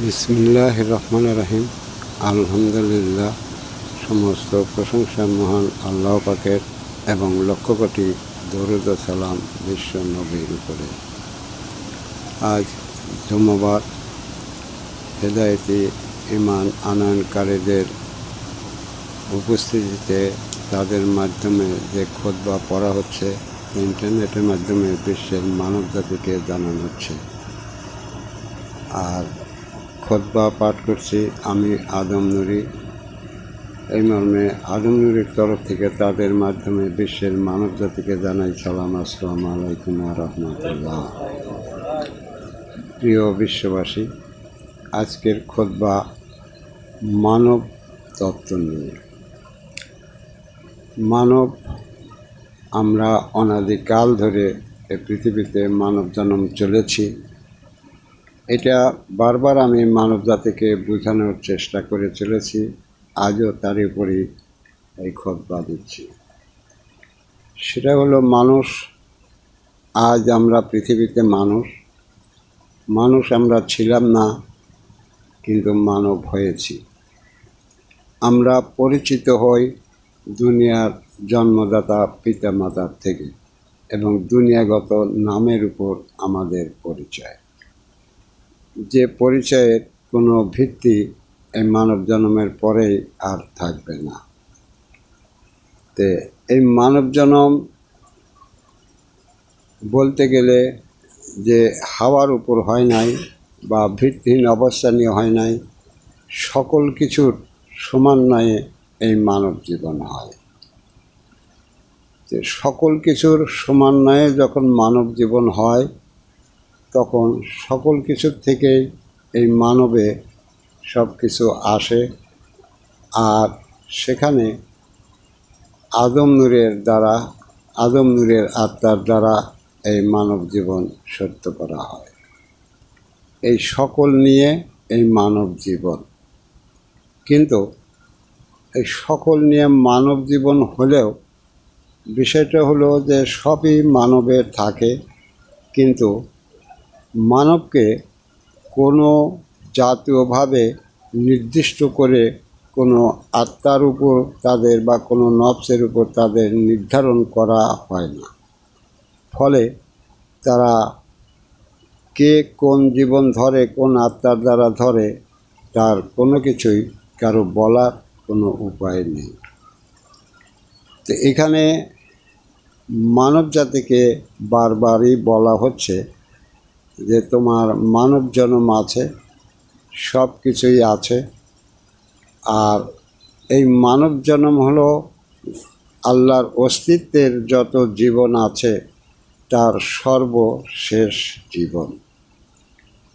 বিসমিল্লাহির রহমানির রহিম। আলহামদুলিল্লাহ, সমস্ত প্রশংসা মহান আল্লাহ পাকের এবং লক্ষ কোটি দরুদ ও সালাম বিশ্ব নবীর উপরে। আজ জুম্মাবার হেদায়েতি ইমান আনয়নকারীদের উপস্থিতিতে তাদের মাধ্যমে যে খুতবা পড়া হচ্ছে, ইন্টারনেটের মাধ্যমে বিশ্বের মানব জাতিকে জানানো হচ্ছে। আর খুতবা পাঠ করছি আমি আদম নুরি। এই মর্মে আদম নুরির তরফ থেকে তাদের মাধ্যমে বিশ্বের মানব জাতিকে জানাই সালাম, আসসালামু আলাইকুম ওয়া রাহমাতুল্লাহ। প্রিয় বিশ্ববাসী, আজকের খুতবা মানব তত্ত্ব নিয়ে। মানব, আমরা অনাদিকাল ধরে এই পৃথিবীতে মানব জন্ম চলেছি। এটা বারবার আমি মানব জাতিকে বোঝানোর চেষ্টা করে চলেছি, আজও তার উপরই এই খুতবা দিচ্ছি। সেটা হলো মানুষ। আজ আমরা পৃথিবীতে মানুষ আমরা ছিলাম না, কিন্তু মানব হয়েছি। আমরা পরিচিত হই দুনিয়ার জন্মদাতা পিতামাতার থেকে, এবং দুনিয়াগত নামের উপর আমাদের পরিচয়। যে পরিচয়ের কোনো ভিত্তি এই মানব জন্মের পরেই আর থাকবে না। এই মানব জন্ম বলতে গেলে যে হাওয়ার উপর হয় নাই বা ভিত্তিহীন অবস্থা নিয়ে হয় নাই, সকল কিছুর সমন্বয়ে এই মানব জীবন হয়। সকল কিছুর সমন্বয়ে যখন মানব জীবন হয়, তখন সকল কিছুর থেকেই এই মানবে সব কিছু আসে। আর সেখানে আদম নূরের আত্মার দ্বারা এই মানব জীবন সত্য করা হয়। এই সকল নিয়ে এই মানব জীবন। কিন্তু এই সকল নিয়ে মানব জীবন হলেও বিষয়টা হলো যে সবই মানবের থাকে, কিন্তু মানবকে কোনো জাতীয়ভাবে নির্দিষ্ট করে কোনো আত্মার উপর তাদের বা কোনো নফসের উপর তাদের নির্ধারণ করা হয় না। ফলে তারা কে কোন জীবন ধরে, কোন আত্মার দ্বারা ধরে, তার কোনো কিছুই কারো বলার কোনো উপায় নেই। তো এখানে মানব জাতিকে বারবারই বলা হচ্ছে যে তোমার মানব জন্ম আছে, সব কিছুই আছে। আর এই মানব জন্ম হলো আল্লাহর অস্তিত্বের যত জীবন আছে তার সর্বশেষ জীবন।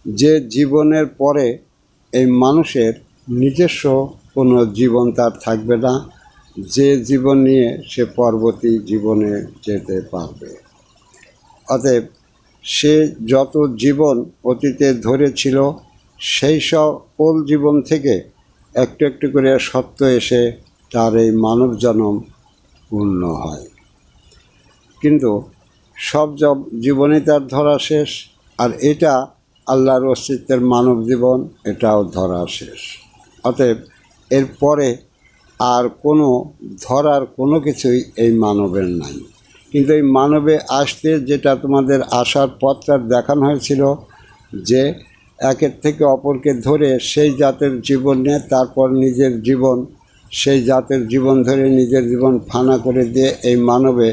যে জীবনের পরে এই মানুষের নিজস্ব কোনো জীবন তার থাকবে না, যে জীবন নিয়ে সে পরবর্তী জীবনে যেতে পারবে। অতএব সে যত জীবন অতীতে ধরেছিল, সেই সকল জীবন থেকে একটু একটু করে সত্য এসে তার এই মানব জন্ম পূর্ণ হয়। কিন্তু সব জীবনই তার ধরা শেষ, আর এটা আল্লাহর অস্তিত্বের মানব জীবন, এটাও ধরা শেষ। অতএব এরপরে আর কোনো ধরার কোনো কিছুই এই মানবের নাই। কিন্তু এই মানবে আসতে যেটা তোমাদের আসার পথটা দেখানো হয়েছিল, যে একের থেকে অপরকে ধরে সেই জাতের জীবন নিয়ে তারপর নিজের জীবন, সেই জাতের জীবন ধরে নিজের জীবন ফানা করে দিয়ে এই মানবে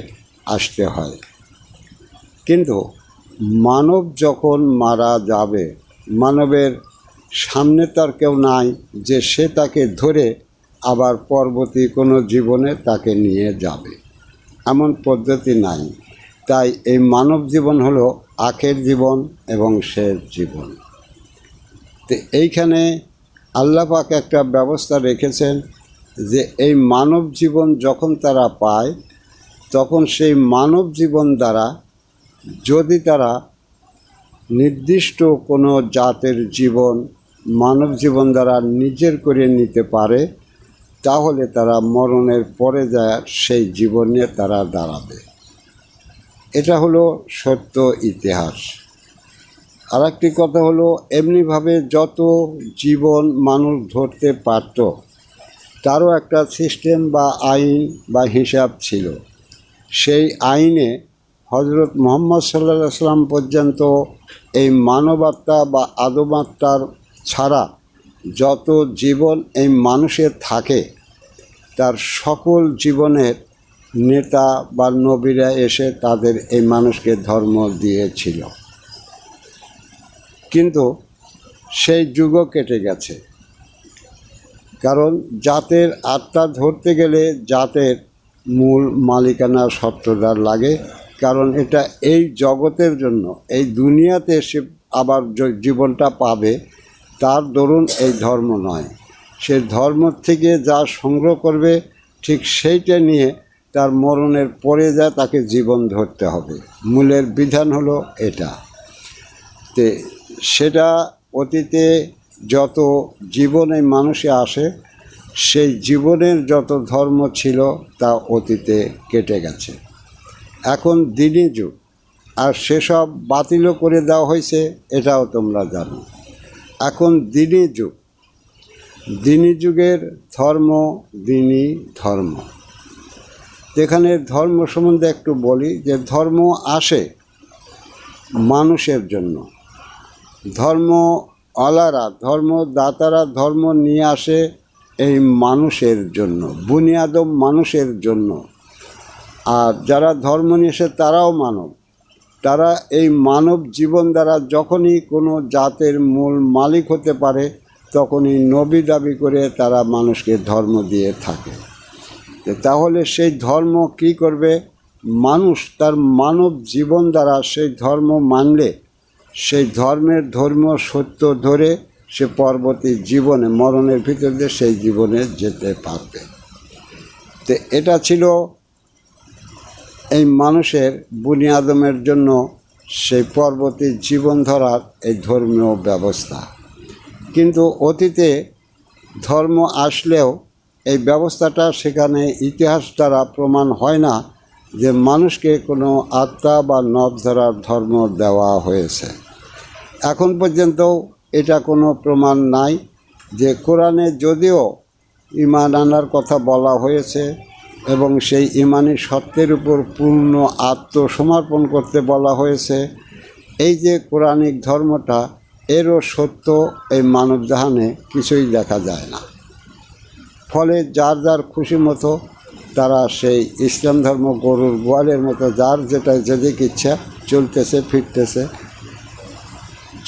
আসতে হয়। কিন্তু মানব যখন মারা যাবে, মানবের সামনে তার কেউ নাই যে সে তাকে ধরে আবার পরবর্তী কোনো জীবনে তাকে নিয়ে যাবে, এমন পদ্ধতি নাই। তাই এই মানব জীবন হলো আখের জীবন এবং শেষ জীবন। তো এইখানে আল্লাহ পাক একটা ব্যবস্থা রেখেছেন যে এই মানব জীবন যখন তারা পায়, তখন সেই মানব জীবন দ্বারা যদি তারা নির্দিষ্ট কোনো জাতের জীবন মানব জীবন দ্বারা নিজের করে নিতে পারে, তাহলে তারা মরণের পরে যায় সেই জীবন নিয়ে তারা দাঁড়াবে। এটা হলো সত্য ইতিহাস। আর একটি কথা হলো, এমনিভাবে যত জীবন মানুষ ধরতে পারত তারও একটা সিস্টেম বা আইন বা হিসাব ছিল। সেই আইনে হজরত মুহাম্মদ সাল্লাল্লাহু আলাইহি সাল্লাম পর্যন্ত এই মানবাত্মা বা আদমাত্মার ছাড়া যত জীবন এই মানুষের থাকে তার সকল জীবনের নেতা বা নবীরা এসে তাদের এই মানুষকে ধর্ম দিয়েছিল। কিন্তু সেই যুগও কেটে গেছে, কারণ জাতের আত্মা ধরতে গেলে জাতের মূল মালিকানা সত্ত্বদার লাগে। কারণ এটা এই জগতের জন্য, এই দুনিয়াতে সে আবার জীবনটা পাবে, তার দরুন এই ধর্ম নয়। সে ধর্ম থেকে যা সংগ্রহ করবে ঠিক সেইটা নিয়ে তার মরণের পরে যা তাকে জীবন ধরতে হবে। মূলের বিধান হলো এটা। তে সেটা অতীতে যত জীবনে মানুষে আসে সেই জীবনের যত ধর্ম ছিল তা অতীতে কেটে গেছে। এখন দিনী যুগ, আর সেসব বাতিলও করে দেওয়া হয়েছে, এটাও তোমরা জানো। এখন দিনী যুগ, দিনী যুগের ধর্ম দিনী ধর্ম। এখানে ধর্ম সম্বন্ধে একটু বলি যে ধর্ম আসে মানুষের জন্য। ধর্মওয়ালারা, ধর্মদাতারা ধর্ম নিয়ে আসে এই মানুষের জন্য, বুনিয়াদম মানুষের জন্য। আর যারা ধর্ম নিয়ে আসে তারাও মানব। তারা এই মানব জীবন দ্বারা যখনই কোনো জাতের মূল মালিক হতে পারে তখনই নবী দাবি করে তারা মানুষকে ধর্ম দিয়ে থাকে। তাহলে সেই ধর্ম কি করবে? মানুষ তার মানব জীবন দ্বারা সেই ধর্ম মানলে সেই ধর্মের ধর্মীয় সত্য ধরে সে পরবর্তী জীবনে, মরণের ভিতর দিয়ে সেই জীবনে যেতে পারবে। তো এটা ছিল এই মানুষের বুনিয়াদমের জন্য সেই পরবর্তী জীবন ধরার এই ধর্মীয় ব্যবস্থা। কিন্তু অতীতে ধর্ম আসলেও এই ব্যবস্থাটা সেখানে ইতিহাস দ্বারা প্রমাণ হয় না যে মানুষকে কোনো আত্মা বা নব ধরার ধর্ম দেওয়া হয়েছে। এখন পর্যন্ত এটা কোনো প্রমাণ নাই। যে কোরআনে যদিও ঈমান আনার কথা বলা হয়েছে এবং সেই ঈমানি সত্যের উপর পূর্ণ আত্মসমর্পণ করতে বলা হয়েছে, এই যে কোরআনিক ধর্মটা, এরও সত্য এই মানবজাহানে কিছুই দেখা যায় না। ফলে যার যার খুশি মতো তারা সেই ইসলাম ধর্ম গরুর গোয়ালের মতো যার যেটা যেদিক ইচ্ছা চলতেছে ফিরতেছে।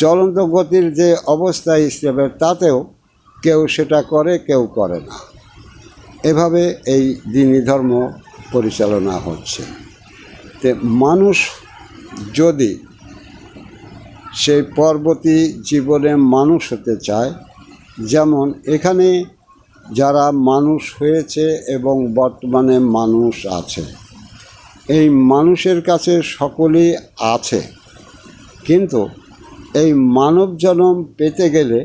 চলন্ত গতির যে অবস্থা ইসলামের, তাতেও কেউ সেটা করে, কেউ করে না। এভাবে এই দ্বীনি ধর্ম পরিচালনা হচ্ছে। তে মানুষ যদি সেই পরবর্তী জীবনে মানুষ হতে চায়, যেমন এখানে যারা মানুষ হয়েছে এবং বর্তমানে মানুষ আছে, এই মানুষের কাছে সকলেই আছে, কিন্তু এই মানব জন্ম পেতে গেলে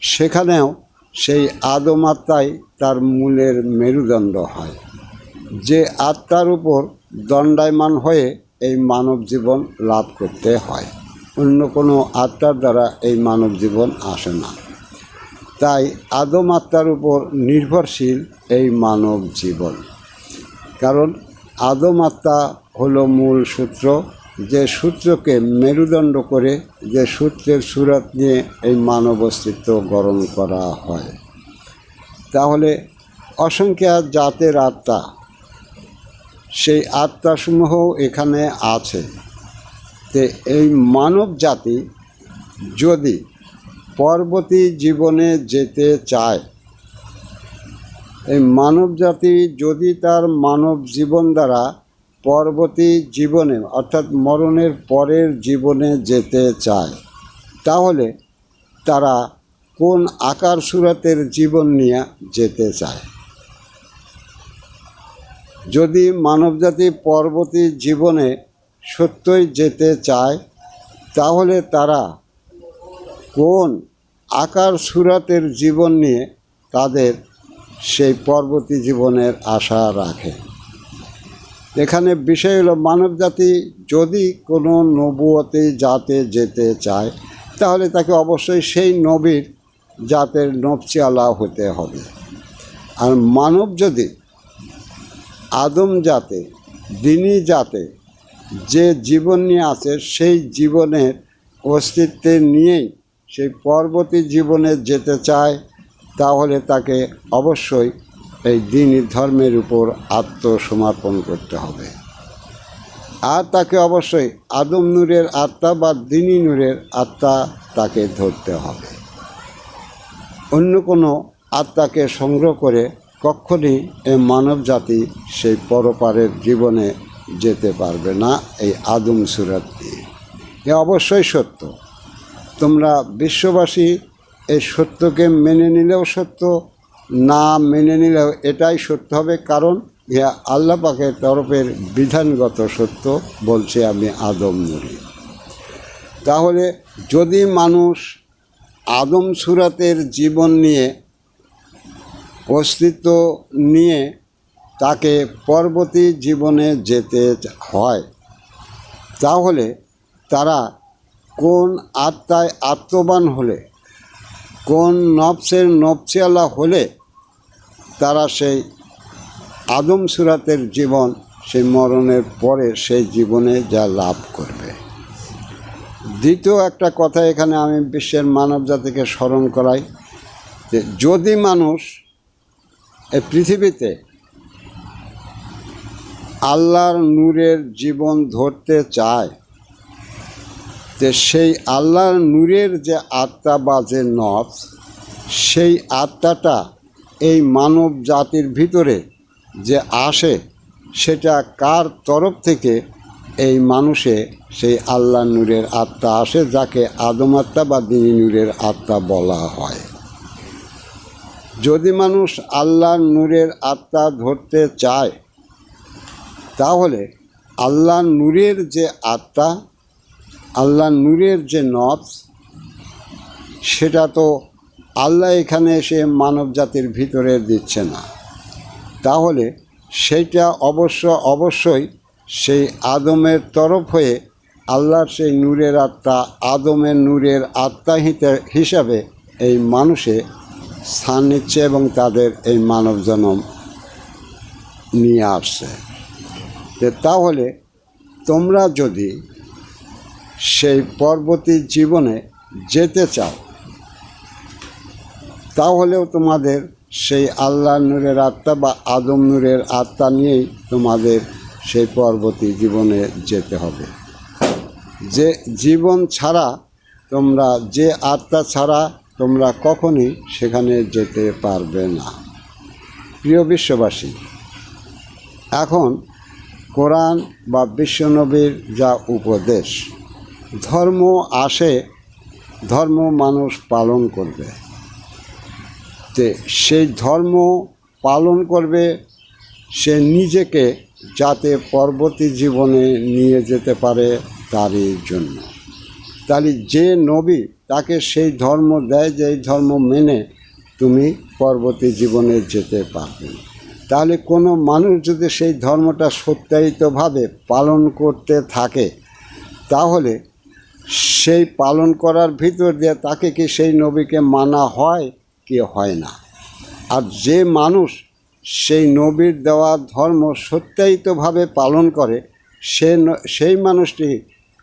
সেখানেও সেই আদম আত্মাই তার মূলের মেরুদণ্ড হয়, যে আত্মার উপর দণ্ডায়মান হয়ে এই মানব জীবন লাভ করতে হয়। অন্য কোনো আত্মার দ্বারা এই মানব জীবন আসে না। তাই আদম আত্মার উপর নির্ভরশীল এই মানব জীবন। কারণ আদম আত্মা হলো মূল সূত্র, যে সূত্রকে মেরুদণ্ড করে, যে সূত্রের সুরত নিয়ে এই মানব অস্তিত্ব গ্রহণ করা হয়। তাহলে অসংখ্য জাতের আত্মা, সেই আত্মাসমূহ এখানে আছে। তো এই মানব জাতি যদি পরবর্তী জীবনে যেতে চায়, এই মানব জাতি যদি তার মানব জীবন দ্বারা পরবর্তী জীবনে অর্থাৎ মরণের পরের জীবনে যেতে চায়, তাহলে তারা কোন আকার সুরাতের জীবন নিয়ে যেতে চায়? যদি মানবজাতি পরবর্তী জীবনে সত্যই যেতে চায়, তাহলে তারা কোন আকার সুরাতের জীবন নিয়ে তাদের সেই পরবর্তী জীবনের আশা রাখে? এখানে বিষয় হলো মানবজাতি যদি কোনো নবুয়তি জাতে যেতে চায়, তাহলে তাকে অবশ্যই সেই নবীর জাতের নবচিয়ালা হতে হবে। আর মানব যদি আদম জাতে, দিনী জাতে যে জীবন নিয়ে আছে সেই জীবনের অস্তিত্বে নিয়েই সেই পরবর্তী জীবনে যেতে চায়, তাহলে তাকে অবশ্যই এই দিনী ধর্মের উপর আত্মসমর্পণ করতে হবে। আর তাকে অবশ্যই আদম নূরের আত্মা বা দিনী নূরের আত্মা তাকে ধরতে হবে। অন্য কোনো আত্মাকে সংগ্রহ করে কখনই এই মানব জাতি সেই পরপারের জীবনে যেতে পারবে না এই আদম সুরাত দিয়ে। এ অবশ্যই সত্য। তোমরা বিশ্ববাসী এই সত্যকে মেনে নিলেও সত্য, না মেনে নিলেও এটাই সত্য হবে, কারণ ইহা আল্লাহ পাকের তরফের বিধানগত সত্য, বলছে আমি আদম নূরি। তাহলে যদি মানুষ আদম সুরাতের জীবন নিয়ে, অস্তিত্ব নিয়ে তাকে পরবর্তী জীবনে যেতে হয়, তাহলে তারা কোন আত্মায় আত্মবান হলে, কোন নফসের নফসিয়ালা হলে তারা সেই আদম সুরাতের জীবন, সেই মরণের পরে সেই জীবনে যা লাভ করবে। দ্বিতীয় একটা কথা এখানে আমি বিশ্বের মানব জাতিকে স্মরণ করাই, যে যদি মানুষ এই পৃথিবীতে আল্লাহর নূরের জীবন ধরতে চায়, যে সেই আল্লাহর নূরের যে আত্মা বা যে নফস, সেই আত্মাটা এই মানব জাতির ভিতরে যে আসে, সেটা কার তরফ থেকে এই মানুষে সেই আল্লাহ নূরের আত্মা আসে, যাকে আদম আত্মা বা দিনী নূরের আত্মা বলা হয়। যদি মানুষ আল্লাহর নূরের আত্মা ধরতে চায়, তাহলে আল্লাহ নূরের যে আত্মা, আল্লাহ নূরের যে নফস, সেটা তো আল্লাহ এখানে এসে মানব জাতির ভিতরে দিচ্ছে না। তাহলে সেইটা অবশ্যই সেই আদমের তরফ হয়ে আল্লাহর সেই নূরের আত্মা, আদমের নূরের আত্মা হিসাবে এই মানুষে স্থান নিচ্ছে এবং তাদের এই মানব জন্ম নিয়ে আসছে। তাহলে তোমরা যদি সেই পরবর্তী জীবনে যেতে চাও, তাহলেও তোমাদের সেই আল্লাহ নূরের আত্মা বা আদম নূরের আত্মা নিয়েই তোমাদের সেই পরবর্তী জীবনে যেতে হবে। যে জীবন ছাড়া তোমরা, যে আত্মা ছাড়া তোমরা কখনই সেখানে যেতে পারবে না। প্রিয় বিশ্ববাসী, এখন কোরআন বা বিশ্বনবীর যা উপদেশ, ধর্ম আসে, ধর্ম মানুষ পালন করবে, যে সেই ধর্ম পালন করবে সে নিজেকে যাতে পরবর্তী জীবনে নিয়ে যেতে পারে তারই জন্য। তাহলে যে নবী তাকে সেই ধর্ম দেয়, যে এই ধর্ম মেনে তুমি পরবর্তী জীবনে যেতে পারবে। তাহলে কোনো মানুষ যদি সেই ধর্মটা সত্যায়িতভাবে পালন করতে থাকে, তাহলে সেই পালন করার ভিতর দিয়ে তাকে কি সেই নবীকে মানা হয় কি হয় না? আর যে মানুষ সেই নবীর দেওয়া ধর্ম সত্যায়িতভাবে পালন করে, সেই মানুষটি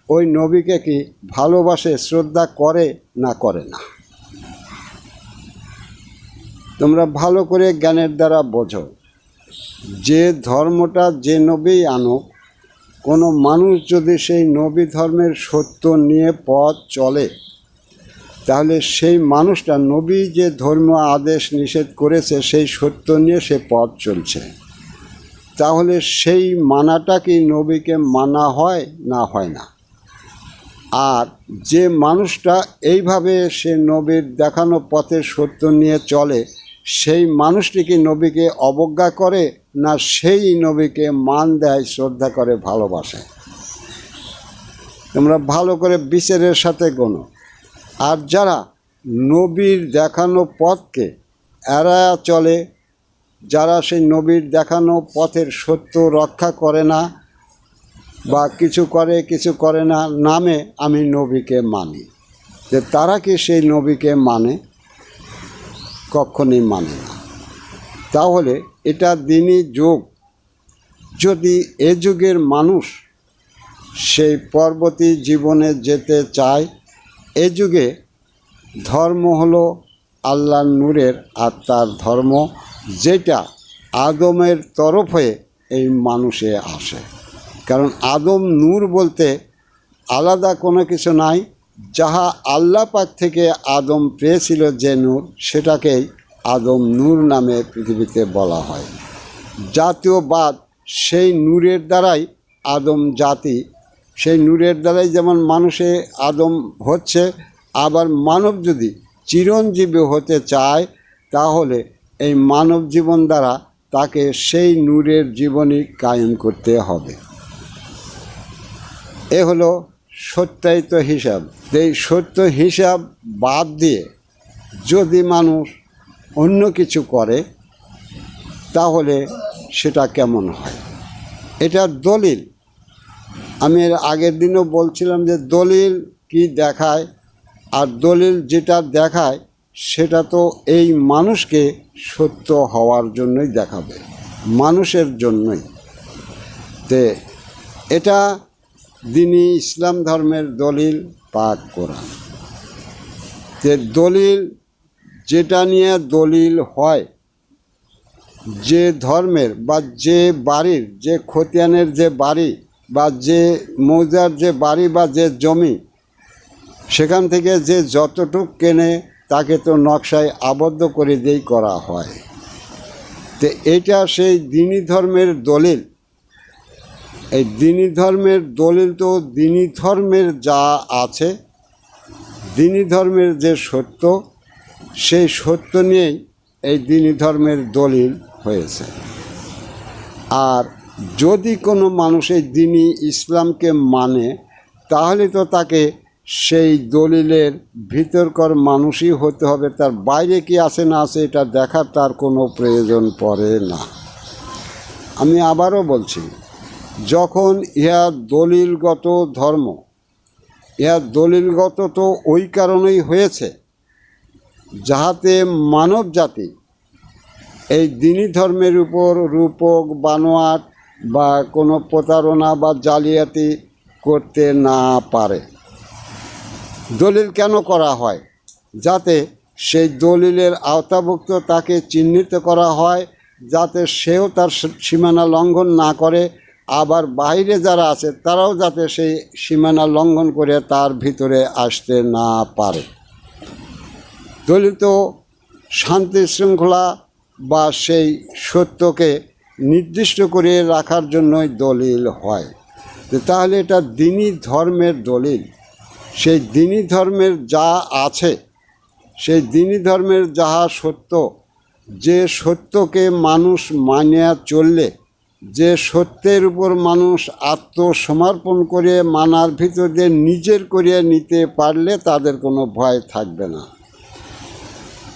ওই নবীকে কি ভালোবাসে, শ্রদ্ধা করে না করে না? তোমরা ভালো করে জ্ঞানের দ্বারা বোঝো, যে ধর্মটা যে নবী আনুক, কোনো মানুষ যদি সেই নবী ধর্মের সত্য নিয়ে পথ চলে, তাহলে সেই মানুষটা নবী যে ধর্মীয় আদেশ নিষেধ করেছে সেই সত্য নিয়ে সে পথ চলছে। তাহলে সেই মানাটা কি নবীকে মানা হয় না হয় না? আর যে মানুষটা এইভাবে সে নবীর দেখানো পথের সত্য নিয়ে চলে, সেই মানুষটি কি নবীকে অবজ্ঞা করে না সেই নবীকে মান দেয়, শ্রদ্ধা করে, ভালোবাসে? তোমরা ভালো করে বিচারের সাথে গোনো। আর যারা নবীর দেখানো পথকে এড়ায়া চলে, যারা সেই নবীর দেখানো পথের সত্য রক্ষা করে না, বা কিছু করে কিছু করে না নামে আমি নবীকে মানি, যে তারা কি সেই নবীকে মানে? কখনই মানে না। তাহলে এটা দিনই যুগ। যদি এ যুগের মানুষ সেই পরবর্তী জীবনে যেতে চায়, এ যুগে ধর্ম হলো আল্লাহর নূরের আত্মার ধর্ম, যেটা আদমের তরফ হয়ে এই মানুষে আসে। কারণ আদম নূর বলতে আলাদা কোনো কিছু নাই। যাহা আল্লাহ পাক থেকে আদম পেয়েছিল যে নূর, সেটাকেই আদম নূর নামে পৃথিবীতে বলা হয়। জাতীয়বাদ সেই নূরের দ্বারাই আদম জাতি, সেই নূরের দ্বারাই যেমন মানুষে আদম হচ্ছে, আবার মানব যদি চিরঞ্জীবী হতে চায়, তাহলে এই মানব জীবন দ্বারা তাকে সেই নূরের জীবনই কায়েম করতে হবে। এ হলো সত্যায়িত হিসাব। এই সত্য হিসাব বাদ দিয়ে যদি মানুষ অন্য কিছু করে, তাহলে সেটা কেমন হয়? এটা দলিল। আমি এর আগের দিনও বলছিলাম যে দলিল কি দেখায়, আর দলিল যেটা দেখায় সেটা তো এই মানুষকে সত্য হওয়ার জন্যই দেখাবে, মানুষের জন্যই। তে এটা দিনই ইসলাম ধর্মের দলিল পাক কোরআন। যে দলিল যেটা নিয়ে দলিল হয়, যে ধর্মের বা যে বাড়ির, যে খতিয়ানের যে বাড়ি বা যে মৌজার যে বাড়ি বা যে জমি, সেখান থেকে যে যতটুক কেনে তাকে তো নকশায় আবদ্ধ করে দিয়েই করা হয়। তো এটা সেই দিনী ধর্মের দলিল। এই দিনী ধর্মের দলিল তো দিনী ধর্মের যা আছে, দিনী ধর্মের যে সত্য, সেই সত্য নিয়েই এই দিনী ধর্মের দলিল হয়েছে। আর যদি কোনো মানুষ এই দিনী ইসলামকে মানে, তাহলে তো তাকে সেই দলিলের ভিতরকার মানুষই হতে হবে। তার বাইরে কি আছে না আছে এটা দেখার তার কোনো প্রয়োজন পড়ে না। আমি আবারও বলছি, যখন ইহা দলিলগত ধর্ম, ইহা দলিলগত তো ওই কারণেই হয়েছে যাহাতে মানব জাতি এই দিনী ধর্মের উপর রূপক বানোয়াট বা কোনো প্রতারণা বা জালিয়াতি করতে না পারে। দলিল কেন করা হয়? যাতে সেই দলিলের আওতাভুক্ত তাকে চিহ্নিত করা হয়, যাতে সেও তার সীমানা লঙ্ঘন না করে, আবার বাইরে যারা আছে তারাও যাতে সেই সীমানা লঙ্ঘন করে তার ভিতরে আসতে না পারে। দলিল তো শান্তি শৃঙ্খলা বা সেই সত্যকে নির্দিষ্ট করে রাখার জন্যই দলিল হয়। তাহলে এটা দিনী ধর্মের দলিল। সেই দিনী ধর্মের যা আছে, সেই দিনী ধর্মের যাহা সত্য, যে সত্যকে মানুষ মানিয়া চললে, যে সত্যের উপর মানুষ আত্মসমর্পণ করে মানার ভিতর দিয়ে নিজের করিয়া নিতে পারলে তাদের কোনো ভয় থাকবে না।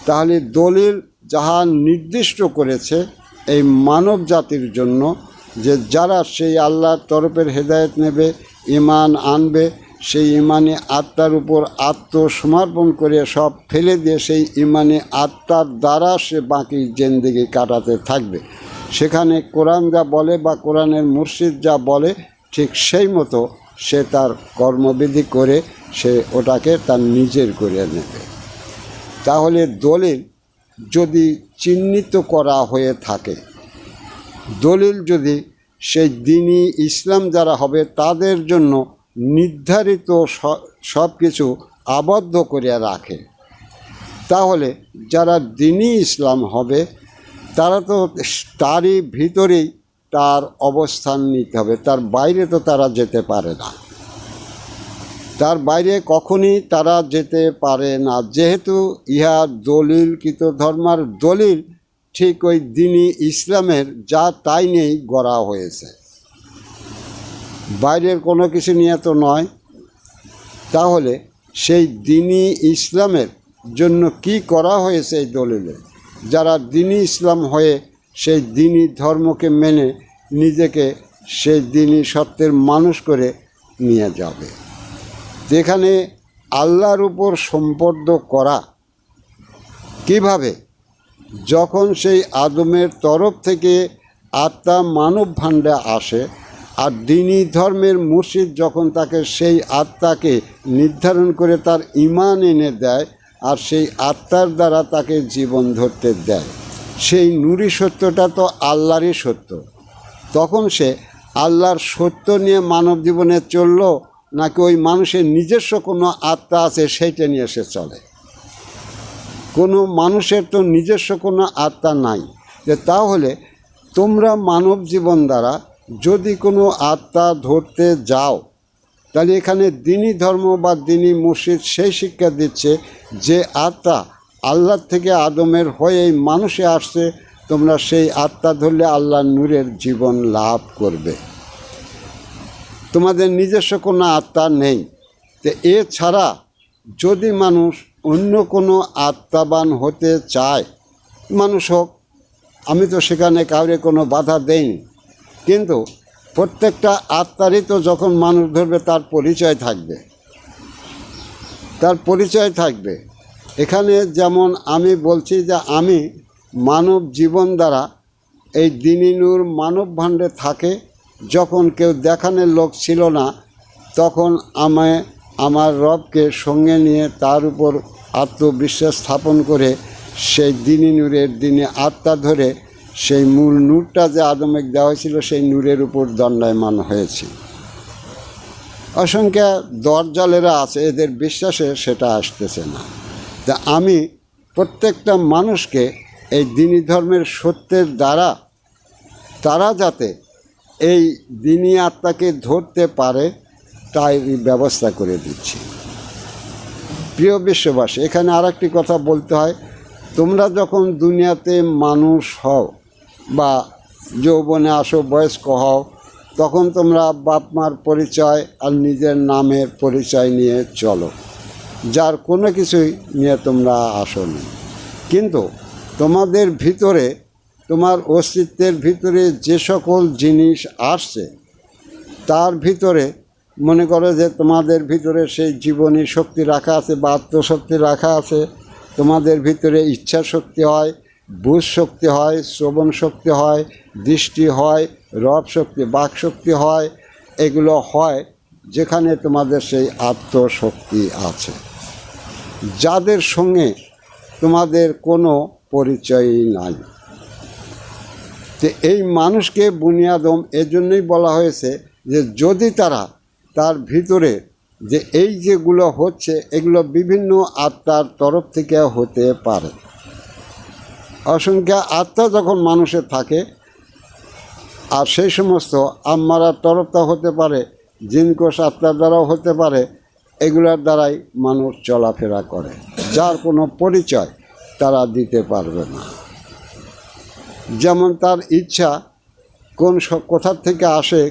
তাহলে দলিল যাহা নির্দিষ্ট করেছে এই মানব জাতির জন্য, যে যারা সেই আল্লাহর তরফের হেদায়েত নেবে, ঈমান আনবে, সেই ঈমানি আত্মার উপর আত্মসমর্পণ করে সব ফেলে দিয়ে সেই ঈমানি আত্মার দ্বারা সে বাকি জিন্দেগি কাটাতে থাকবে। সেখানে কোরআন যা বলে বা কোরআনের মুর্শিদ যা বলে, ঠিক সেই মতো সে তার কর্মবিধি করে সে ওটাকে তার নিজের করে নেবে। তাহলে দলিল যদি চিহ্নিত করা হয়ে থাকে, দলিল যদি সেই দিনী ইসলাম যারা হবে তাদের জন্য নির্ধারিত সব কিছু আবদ্ধ করে রাখে, তাহলে যারা দিনী ইসলাম হবে তারা তো তারই ভিতরেই তার অবস্থান নিতে হবে। তার বাইরে তো তারা যেতে পারে না, তার বাইরে কখনই তারা যেতে পারে না। যেহেতু ইহা দলিলকৃত ধর্মের দলিল ঠিক ওই দিনী ইসলামের যা তাই নিয়েই গড়া হয়েছে, বাইরের কোনো কিছু নিয়ে তো নয়। তাহলে সেই দিনী ইসলামের জন্য কি করা হয়েছে এই দলিলে? যারা দিনী ইসলাম হয়ে সেই দিনী ধর্মকে মেনে নিজেকে সেই দিনী সত্যের মানুষ করে নিয়ে যাবে। যেখানে আল্লাহর উপর সম্পর্ক করা কিভাবে? যখন সেই আদমের তরফ থেকে আত্মা মানব ভাণ্ডে আসে, আর দ্বীনি ধর্মের মুর্শিদ যখন তাকে সেই আত্মাকে নির্ধারণ করে তার ঈমান এনে দেয়, আর সেই আত্মার দ্বারা তাকে জীবন ধরতে দেয়, সেই নূরি সত্যটা তো আল্লাহরই সত্য। তখন সে আল্লাহর সত্য নিয়ে মানব জীবনে চলল, নাকি ওই মানুষের নিজস্ব কোনো আত্মা আছে সেইটা নিয়ে সে চলে? কোনো মানুষের তো নিজস্ব কোনো আত্মা নাই। যে তাহলে তোমরা মানব জীবন দ্বারা যদি কোনো আত্মা ধরতে যাও, তাহলে এখানে দ্বীনি ধর্ম বা দ্বীনি মুর্শিদ সেই শিক্ষা দিচ্ছে যে আত্মা আল্লাহ থেকে আদমের হয়েই মানুষে আসছে, তোমরা সেই আত্মা ধরলে আল্লাহর নূরের জীবন লাভ করবে। তোমাদের নিজস্ব কোনো আত্মা নেই। তো এছাড়া যদি মানুষ অন্য কোনো আত্মাবান হতে চায়, মানুষ হোক, আমি তো সেখানে কাউরে কোনো বাধা দেইনি, কিন্তু প্রত্যেকটা আত্মারই তো যখন মানুষ ধরবে তার পরিচয় থাকবে, তার পরিচয় থাকবে। এখানে যেমন আমি বলছি যে আমি মানব জীবন দ্বারা এই দ্বীনি নূর মানব ভাণ্ডে থাকে, যখন কেউ দেখানোর লোক ছিল না, তখন আমার রবকে সঙ্গে নিয়ে তার উপর আত্মবিশ্বাস স্থাপন করে সেই দ্বীনি নূরের দ্বীনি আত্মা ধরে সেই মূল নূরটা যে আদমেক দেওয়া হয়েছিল সেই নূরের উপর দণ্ডায়মান হয়েছে। অসংখ্য দরজালেরা আছে, এদের বিশ্বাসে সেটা আসতেছে না। তা আমি প্রত্যেকটা মানুষকে এই দ্বীনি ধর্মের সত্যের দ্বারা তারা যাতে এই দ্বীনি আত্মাকে ধরতে পারে তাই ব্যবস্থা করে দিচ্ছি। প্রিয় বিশ্ববাসী, এখানে আর একটি কথা বলতে হয়, তোমরা যখন দুনিয়াতে মানুষ হও বা যৌবনে আসো, বয়স্ক হও, তখন তোমরা বাপ মার পরিচয় আর নিজের নামের পরিচয় নিয়ে চলো, যার কোনো কিছুই নিয়ে তোমরা আসোনি। কিন্তু তোমাদের ভিতরে, তোমার অস্তিত্বের ভিতরে যে সকল জিনিস আসছে, তার ভিতরে মনে করো যে তোমাদের ভিতরে সেই জীবনী শক্তি রাখা আছে বা আত্মশক্তি রাখা আছে, তোমাদের ভিতরে ইচ্ছা শক্তি হয়, বুঝ শক্তি হয়, শ্রবণ শক্তি হয়, দৃষ্টি হয়, রব শক্তি, বাক শক্তি হয়। এগুলো হয় যেখানে তোমাদের সেই আত্মশক্তি আছে, যাদের সঙ্গে তোমাদের কোনো পরিচয়ই নাই। তো এই মানুষকে বুনিয়াদম এজন্যই বলা হয়েছে যে যদি তার ভিতরে যে এই যেগুলো হচ্ছে এগুলো বিভিন্ন আত্মার তরফ থেকে হতে পারে। অসংখ্য আত্মা যখন মানুষের থাকে, আর সেই সমস্ত আম্মারার তরফটা হতে পারে, জিনকোষ আত্মার দ্বারাও হতে পারে, এগুলোর দ্বারাই মানুষ চলাফেরা করে, যার কোনো পরিচয় তারা দিতে পারবে না। যেমন তার ইচ্ছা কোথা থেকে আসে,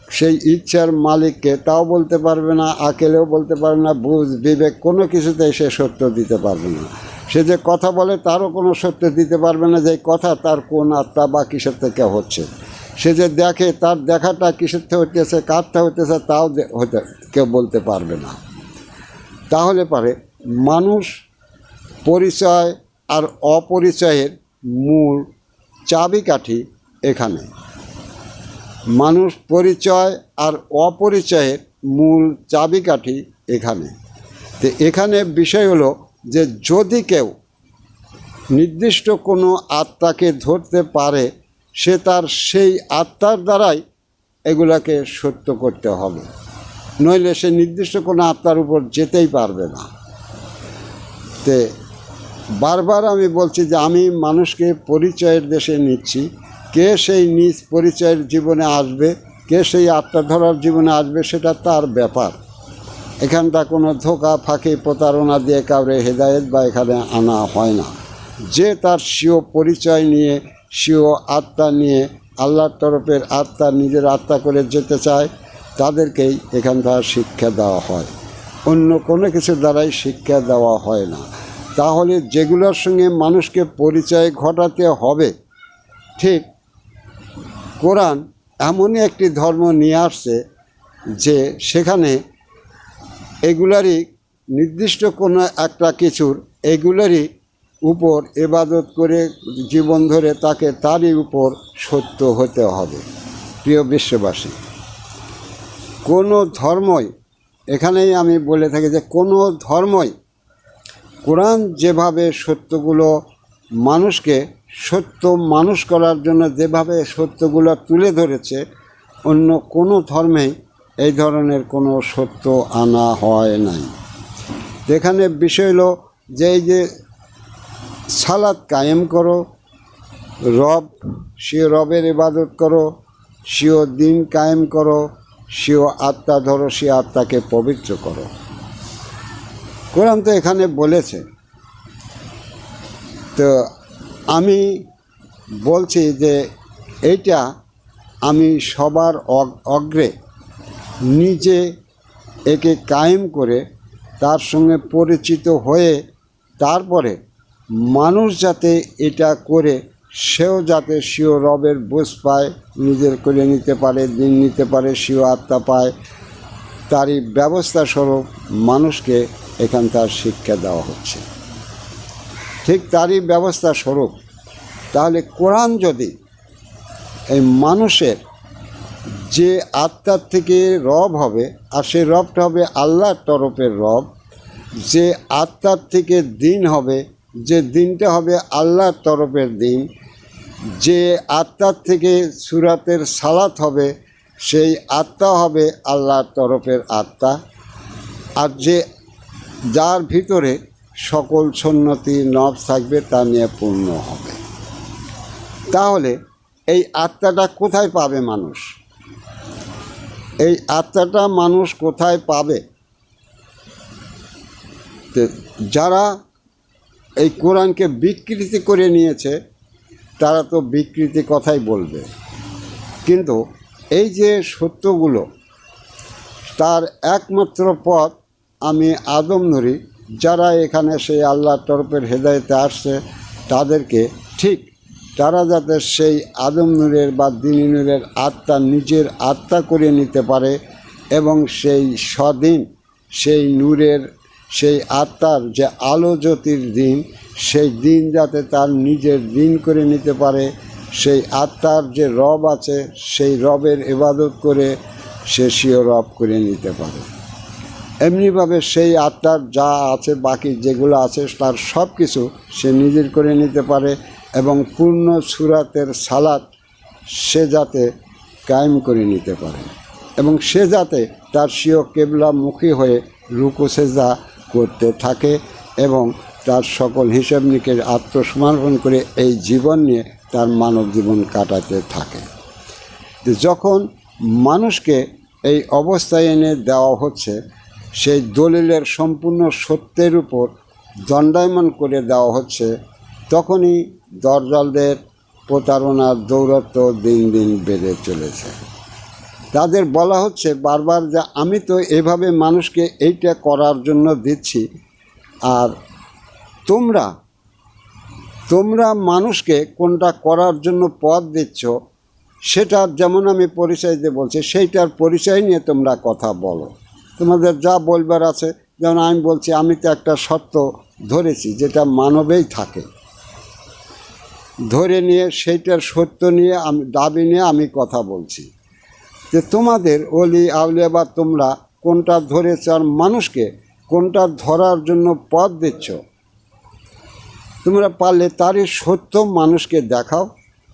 সেই ইচ্ছার মালিককে তাও বলতে পারবে না, আকেলেও বলতে পারবে না, বুঝ বিবেক কোনো কিছুতেই সে সত্য দিতে পারবে না। সে যে কথা বলে তারও কোনো সত্য দিতে পারবে না যে কথা তার কোন আত্মা বা কিসের থেকে হচ্ছে। সে যে দেখে তার দেখাটা কিসের থেকে হতেছে, কারটা হতেছে, তাও কেউ বলতে পারবে না। তাহলে পারে মানুষ পরিচয় আর অপরিচয়ের মূল চাবিকাঠি এখানে। মানুষ পরিচয় আর অপরিচয়ের মূল চাবিকাঠি এখানে। তো এখানে বিষয় হলো যে যদি কেউ নির্দিষ্ট কোনো আত্মাকে ধরতে পারে, সে তার সেই আত্মার দ্বারাই এগুলাকে সত্য করতে হবে, নইলে সে নির্দিষ্ট কোনো আত্মার উপর যেতেই পারবে না। তে বারবার আমি বলছি যে আমি মানুষকে পরিচয়ের দেশে নিচ্ছি। কে সেই নিজ পরিচয়ের জীবনে আসবে, কে সেই আত্মা ধরার জীবনে আসবে, সেটা তার ব্যাপার। এখানটা কোনো ধোঁকা ফাঁকি প্রতারণা দিয়ে কাউরে হেদায়েত বা এখানে আনা হয় না। যে তার স্বীয় পরিচয় নিয়ে, স্বীয় আত্মা নিয়ে, আল্লাহর তরফের আত্মা নিজের আত্মা করে যেতে চায়, তাদেরকেই এখানটা শিক্ষা দেওয়া হয়, অন্য কোনো কিছুর দ্বারাই শিক্ষা দেওয়া হয় না। তাহলে যেগুলোর সঙ্গে মানুষকে পরিচয় ঘটাতে হবে, ঠিক কোরআন এমনই একটি ধর্ম নিয়ে আসছে যে সেখানে এগুলারই নির্দিষ্ট কোনো একটা কিছুর এগুলোরই উপর ইবাদত করে জীবন ধরে তাকে তারই উপর সত্য হতে হবে। প্রিয় বিশ্ববাসী, কোনো ধর্মই, এখানেই আমি বলে থাকি যে কোনো ধর্মই কোরআন যেভাবে সত্যগুলো মানুষকে সত্য মানুষ করার জন্য যেভাবে সত্যগুলো তুলে ধরেছে, অন্য কোনো ধর্মেই এই ধরনের কোনো সত্য আনা হয় নাই। এখানে বিষয় হলো যে এই যে সালাত কায়েম করো, রব স্বীয় রবের ইবাদত করো, স্বীয় দিন কায়েম করো, স্বীয় আত্মা ধরো, সে আত্মাকে পবিত্র করো। কোরআন তো এখানে বলেছে। তো আমি বলছি যে এইটা আমি সবার অগ্রে নিজে একে কায়েম করে তার সঙ্গে পরিচিত হয়ে তারপরে মানুষ যাতে এটা করে সেও যাতে স্বীয় রবের বুঝ পায়, নিজের করে নিতে পারে, দিন নিতে পারে, স্বীয় আত্মা পায়, তারই ব্যবস্থা স্বরূপ মানুষকে এখান তার শিক্ষা দেওয়া হচ্ছে। ঠিক তারই ব্যবস্থা স্বরূপ তাহলে কোরআন যদি এই মানুষের যে আত্মার থেকে রব হবে, আর সেই রবটা হবে আল্লাহর তরফের রব, যে আত্মার থেকে দিন হবে, যে দিনটা হবে আল্লাহর তরফের দিন, যে আত্মার থেকে সূরাতের সালাত হবে, সেই আত্মা হবে আল্লাহর তরফের আত্মা, আর যে যার ভিতরে সকল সুন্নতি নফস থাকবে তা নিয়ে পূর্ণ হবে। তাহলে এই আত্মাটা কোথায় পাবে মানুষ? এই আত্মাটা মানুষ কোথায় পাবে? যারা এই কোরআনকে বিকৃতি করে নিয়েছে তারা তো বিকৃতি কথাই বলবে, কিন্তু এই যে সত্যগুলো তার একমাত্র পথ আমি আদম নুরি, যারা এখানে সেই আল্লাহর তরফের হেদায়েতে আসছে তাদেরকে ঠিক তারা যাতে সেই আদম নূরের বা দিনী নূরের আত্মা নিজের আত্মা করে নিতে পারে এবং সেই স্বদিন, সেই নূরের, সেই আত্মার যে আলো জ্যোতির দিন, সেই দিন যাতে তার নিজের দিন করে নিতে পারে, সেই আত্মার যে রব আছে সেই রবের ইবাদত করে সে স্বীয় রব করে নিতে পারে। এমনিভাবে সেই আত্মার যা আছে বাকি যেগুলো আছে তার সব কিছু সে নিজের করে নিতে পারে এবং পূর্ণ সূরাতের সালাত সে যাতে কায়েম করে নিতে পারে এবং সে যাতে তার স্বীয় কেবলামুখী হয়ে রুকু সেজদা করতে থাকে এবং তার সকল হিসেব নিকেশ আত্মসমর্পণ করে এই জীবন নিয়ে তার মানব জীবন কাটাতে থাকে। যখন মানুষকে এই অবস্থায় এনে দেওয়া হচ্ছে, সেই দলিলের সম্পূর্ণ সত্যের উপর দণ্ডায়মান করে দেওয়া হচ্ছে, তখনই দজ্জালদের প্রতারণার দৌরাত্ম্য দিন দিন বেড়ে চলেছে। তাদের বলা হচ্ছে বারবার যে আমি তো এভাবে মানুষকে এইটা করার জন্য দিচ্ছি, আর তোমরা মানুষকে কোনটা করার জন্য পথ দিচ্ছ সেটার যেমন আমি পরিচয় দিয়ে বলছি, সেইটার পরিচয় নিয়ে তোমরা কথা বলো। তোমাদের যা বলবার আছে, যেমন আমি বলছি আমি তো একটা সত্য ধরেছি যেটা মানবেই থাকে, ধরে নিয়ে সেইটার সত্য নিয়ে আমি দাবি নিয়ে আমি কথা বলছি। যে তোমাদের অলি আউলিয়া বা তোমরা কোনটা ধরেছ আর মানুষকে কোনটা ধরার জন্য পথ দিচ্ছ, তোমরা পারলে তারই সত্য মানুষকে দেখাও।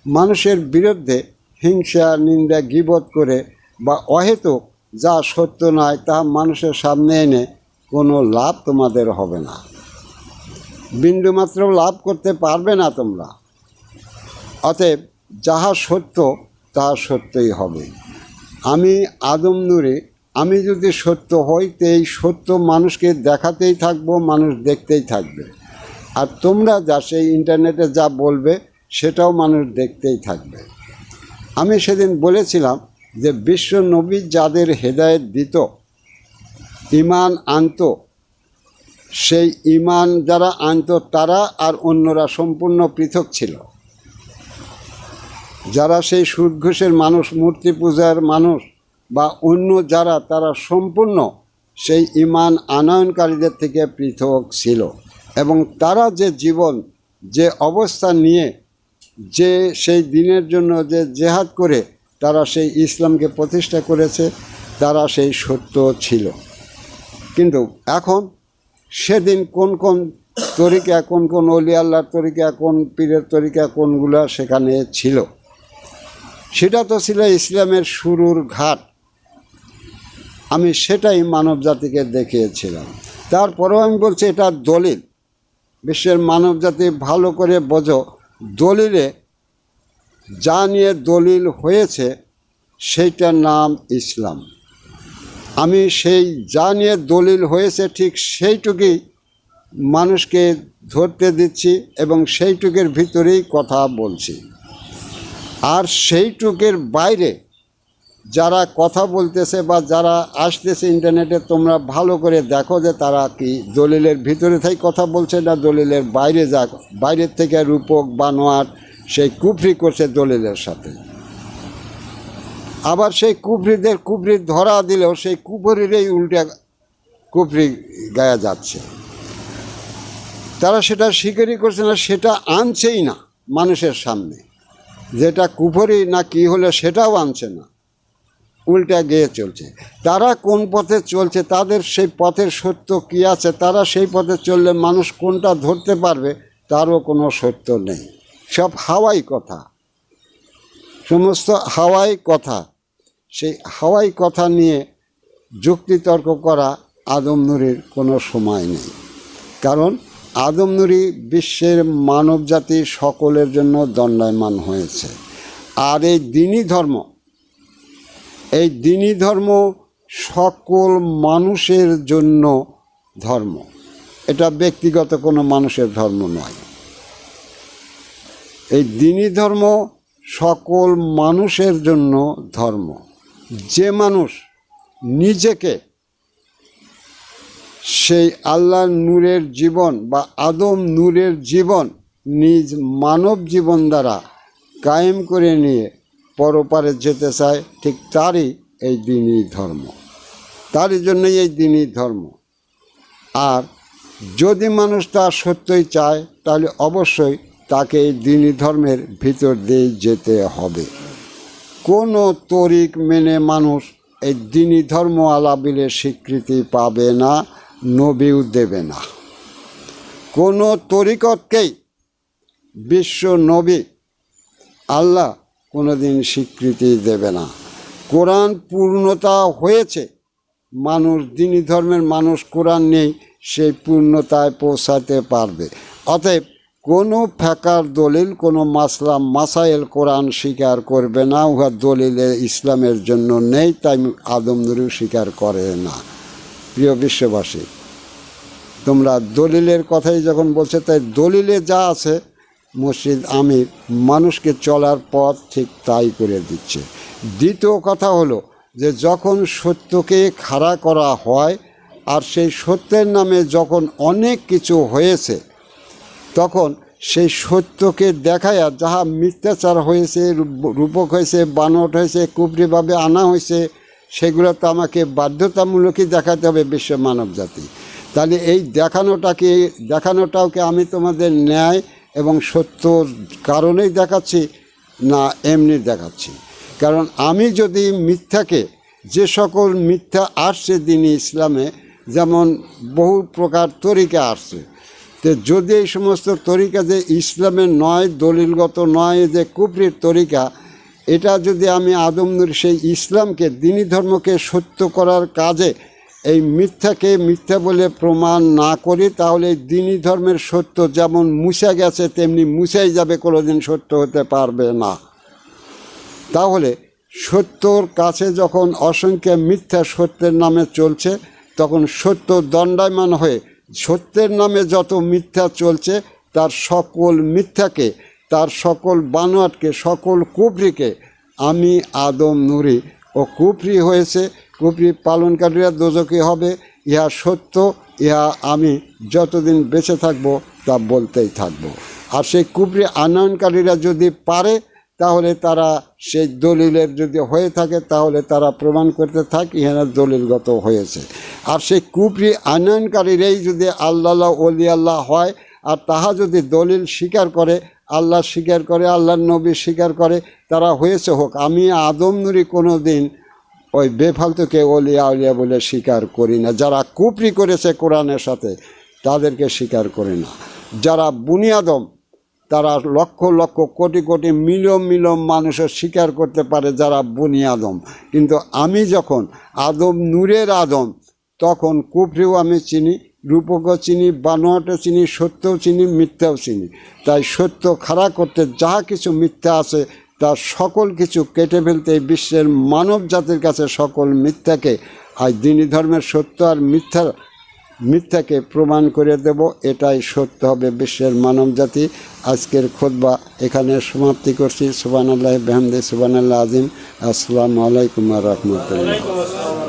মানুষের বিরুদ্ধে হিংসা, নিন্দা, গীবত করে বা অহেতুক যা সত্য নয় তা মানুষের সামনে এনে কোনো লাভ তোমাদের হবে না, বিন্দুমাত্র লাভ করতে পারবে না তোমরা। অতএব যাহা সত্য তাহা সত্যই হবে। আমি আদম নূরে, আমি যদি সত্য হই তো এই সত্য মানুষকে দেখাতেই থাকবো, মানুষ দেখতেই থাকবে, আর তোমরা যা সেই ইন্টারনেটে যা বলবে সেটাও মানুষ দেখতেই থাকবে। আমি সেদিন বলেছিলাম যে বিশ্ব নবী যাদের হেদায়েত দিত, ঈমান আনত, সেই ঈমান যারা আনত তারা আর অন্যরা সম্পূর্ণ পৃথক ছিল। যারা সেই সুদ ঘুষের মানুষ, মূর্তি পূজার মানুষ বা অন্য যারা, তারা সম্পূর্ণ সেই ঈমান আনয়নকারীদের থেকে পৃথক ছিল এবং তারা যে জীবন যে অবস্থা নিয়ে যে সেই দিনের জন্য যে জেহাদ করে তারা সেই ইসলামকে প্রতিষ্ঠা করেছে, তারা সেই সত্য ছিল। কিন্তু এখন সেদিন কোন কোন তরিকা, কোন কোন অলি আল্লাহর তরিকা, কোন পীরের তরিকা কোনগুলা সেখানে ছিল, সেটা তো ছিল ইসলামের শুরুর ঘাট। আমি সেটাই মানব জাতিকে দেখিয়েছিলাম। তারপরেও আমি বলছি এটা দলিল। বিশ্বের মানব জাতি ভালো করে বোঝো, দলিলে যা নিয়ে দলিল হয়েছে সেইটার নাম ইসলাম। আমি সেই যা নিয়ে দলিল হয়েছে ঠিক সেইটুকুই মানুষকে ধরতে দিচ্ছি এবং সেইটুকের ভিতরেই কথা বলছি। আর সেইটুকের বাইরে যারা কথা বলতেছে বা যারা আসতেছে ইন্টারনেটে, তোমরা ভালো করে দেখো যে তারা কি দলিলের ভিতরে থেকে কথা বলছে না দলিলের বাইরে বাইরের থেকে রূপক বানোয়াট সেই কুফরি করছে দলিলের সাথে। আবার সেই কুফরিদের কুফরি ধরা দিলেও সেই কুফরিরই উল্টা কুফরি গায়া যাচ্ছে। তারা সেটা স্বীকারই করছে না, সেটা আনছেই না মানুষের সামনে। যেটা কুফরি না কি হলো সেটাও আনছে না, উল্টা গিয়ে চলছে। তারা কোন পথে চলছে, তাদের সেই পথের সত্য কী আছে, তারা সেই পথে চললে মানুষ কোনটা ধরতে পারবে তারও কোনো সত্য নেই। সব হাওয়াই কথা, সমস্ত হাওয়াই কথা। সেই হাওয়াই কথা নিয়ে যুক্তিতর্ক করা আদম নূরির কোনো সময় নেই। কারণ আদম নূরি বিশ্বের মানব জাতি সকলের জন্য দণ্ডায়মান হয়েছে। আর এই দিনই ধর্ম সকল মানুষের জন্য ধর্ম, এটা ব্যক্তিগত কোনো মানুষের ধর্ম নয়। এই দিনই ধর্ম সকল মানুষের জন্য ধর্ম। যে মানুষ নিজেকে সেই আল্লাহর নূরের জীবন বা আদম নূরের জীবন নিজ মানব জীবন দ্বারা কায়েম করে নিয়ে পরপারে যেতে চায়, ঠিক তারই এই দিনই ধর্ম, তারই জন্যই এই দিনই ধর্ম। আর যদি মানুষ তা সত্যই চায় তাহলে অবশ্যই তাকে এই দিনই ধর্মের ভিতর দিয়ে যেতে হবে। কোনো তরিক মেনে মানুষ এই দিনই ধর্ম আলাবিলের স্বীকৃতি পাবে না, নবীও দেবে না। কোনো তরিকতকেই বিশ্ব নবী আল্লাহ কোনোদিন স্বীকৃতি দেবে না। কোরআন পূর্ণতা হয়েছে, মানুষ দিনই ধর্মের মানুষ কোরআন নেই সেই পূর্ণতায় পৌঁছাতে পারবে। অতএব কোনো ফেকার দলিল, কোনো মাসলা মাসাইল কোরআন স্বীকার করবে না, উহা দলিলে ইসলামের জন্য নেই, তাই আদম নূরিও স্বীকার করে না। প্রিয় বিশ্ববাসী, তোমরা দলিলের কথাই যখন বলছে, তাই দলিলে যা আছে মসজিদ আমির মানুষকে চলার পথ ঠিক তাই করে দিচ্ছে। দ্বিতীয় কথা হলো যে যখন সত্যকে খাড়া করা হয় আর সেই সত্যের নামে যখন অনেক কিছু হয়েছে, তখন সেই সত্যকে দেখায় যাহা মিথ্যাচার হয়েছে, রূপক হয়েছে, বানোয়াট হয়েছে, কুফরিভাবে আনা হয়েছে, সেগুলো তো আমাকে বাধ্যতামূলকই দেখাতে হবে বিশ্ব মানব জাতি। তাহলে এই দেখানোটাও কি আমি তোমাদের ন্যায় এবং সত্য কারণেই দেখাচ্ছি না এমনি দেখাচ্ছি? কারণ আমি যদি মিথ্যাকে, যে সকল মিথ্যা আসছে দিনই ইসলামে, যেমন বহু প্রকার তরিকা আসছে, তো যদি এই সমস্ত তরিকা যে ইসলামের নয়, দলিলগত নয়, যে কুফরির তরিকা, এটা যদি আমি আদম নূর সেই ইসলামকে দিনই ধর্মকে সত্য করার কাজে এই মিথ্যাকে মিথ্যা বলে প্রমাণ না করি, তাহলে এই দিনই ধর্মের সত্য যেমন মুছে গেছে তেমনি মুছেই যাবে, কোনোদিন সত্য হতে পারবে না। তাহলে সত্যর কাছে যখন অসংখ্য মিথ্যা সত্যের নামে চলছে, তখন সত্য দণ্ডায়মান হয়ে সত্যের নামে যত মিথ্যা চলছে তার সকল মিথ্যাকে, তার সকল বানোয়াটকে, সকল কুফরিকে আমি আদম নূরি ও কুফরি হয়েছে, কুফরি পালনকারীরা দোজখী হবে, ইহা সত্য, ইহা আমি যতদিন বেঁচে থাকব তা বলতেই থাকব। আর সেই কুফরি আনয়নকারীরা যদি পারে, তাহলে তারা সেই দলিলের যদি হয়ে থাকে তাহলে তারা প্রমাণ করতে থাক ইহারা দলিলগত হয়েছে। আর সেই কুফরি আনয়নকারীরাই যদি আল্লাহ ওলি আল্লাহ হয়, আর তাহা যদি দলিল স্বীকার করে, আল্লাহ স্বীকার করে, আল্লাহর নবী স্বীকার করে, তারা হয়েছে হোক। আমি আদম নুরি কোনো দিন ওই বেফালতুকে অলিয়া আউলিয়া বলে স্বীকার করি না। যারা কুফরি করেছে কোরআনের সাথে তাদেরকে স্বীকার করি না। যারা বুনিয়াদম, তারা লক্ষ লক্ষ কোটি কোটি মিলিয়ন মানুষের স্বীকার করতে পারে যারা বুনিয়াদম। কিন্তু আমি যখন আদম নূরের আদম, তখন কুফরিও আমি চিনি, রূপকও চিনি, বানোয়াটও চিনি, সত্যও চিনি, মিথ্যাও চিনি। তাই সত্য খাড়া করতে যা কিছু মিথ্যা আছে তার সকল কিছু কেটে ফেলতে এই বিশ্বের মানব জাতির কাছে সকল মিথ্যাকে, আজ দ্বীনি ধর্মের সত্য আর মিথ্যাকে প্রমাণ করে দেব। এটাই সত্য হবে বিশ্বের মানব জাতি। আজকের খুতবা এখানে সমাপ্তি করছি। সুবহানাল্লাহি বিহামদিহি, সুবহানাল্লাহ আযীম। আসসালামু আলাইকুম ওয়া রাহমাতুল্লাহ।